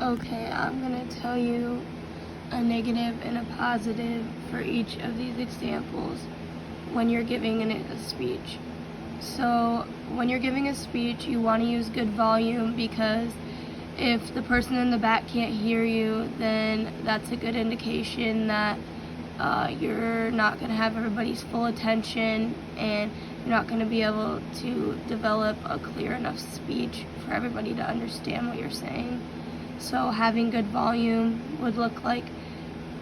Okay, I'm gonna tell you a negative and a positive for each of these examples when you're giving a speech. So when you're giving a speech, you want to use good volume, because if the person in the back can't hear you, then that's a good indication that you're not going to have everybody's full attention, and you're not going to be able to develop a clear enough speech for everybody to understand what you're saying. So having good volume would look like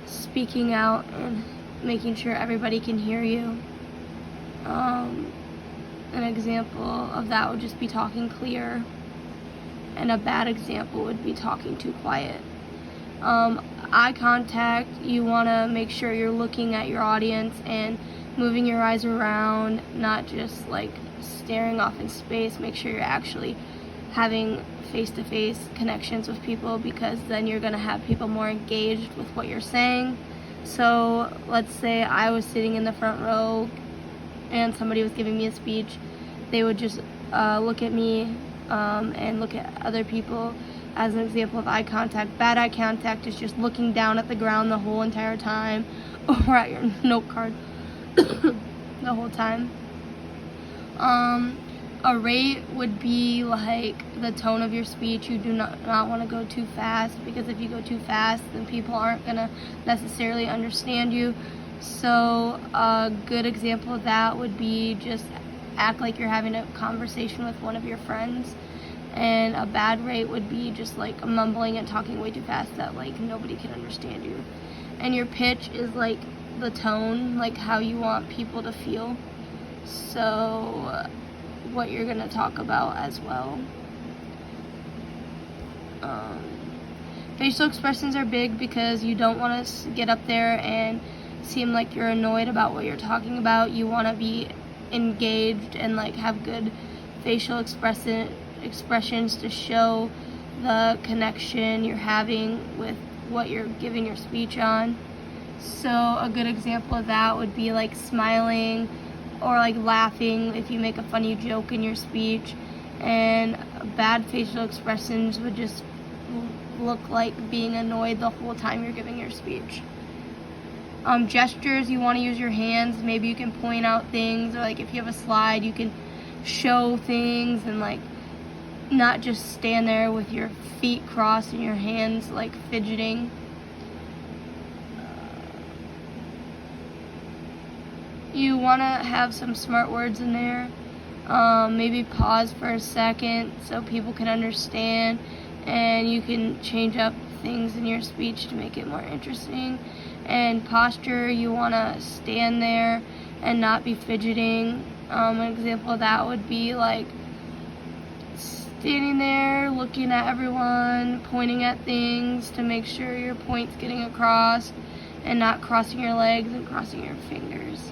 speaking out and making sure everybody can hear you. An example of that would just be talking clear, and a bad example would be talking too quiet. Eye contact, you want to make sure you're looking at your audience and moving your eyes around, not just like staring off in space. Make sure you're actually having face-to-face connections with people, because then you're going to have people more engaged with what you're saying. So let's say I was sitting in the front row and somebody was giving me a speech. They would just look at me and look at other people. As an example of eye contact, bad eye contact is just looking down at the ground the whole entire time, or at your note card the whole time. A rate would be like the tone of your speech. You do not want to go too fast, because if you go too fast, then people aren't going to necessarily understand you. So a good example of that would be just act like you're having a conversation with one of your friends. And a bad rate would be just like mumbling and talking way too fast that like nobody can understand you. And your pitch is like the tone, like how you want people to feel. So what you're gonna talk about as well. Facial expressions are big, because you don't want to get up there and seem like you're annoyed about what you're talking about. You want to be engaged and like have good facial expressions to show the connection you're having with what you're giving your speech on. So a good example of that would be like smiling or like laughing if you make a funny joke in your speech. And bad facial expressions would just look like being annoyed the whole time you're giving your speech. Gestures, you want to use your hands. Maybe you can point out things, or like if you have a slide, you can show things, and like not just stand there with your feet crossed and your hands like fidgeting. You want to have some smart words in there. Maybe pause for a second so people can understand, and you can change up things in your speech to make it more interesting. And posture, you want to stand there and not be fidgeting. An example of that would be like standing there, looking at everyone, pointing at things to make sure your point's getting across, and not crossing your legs and crossing your fingers.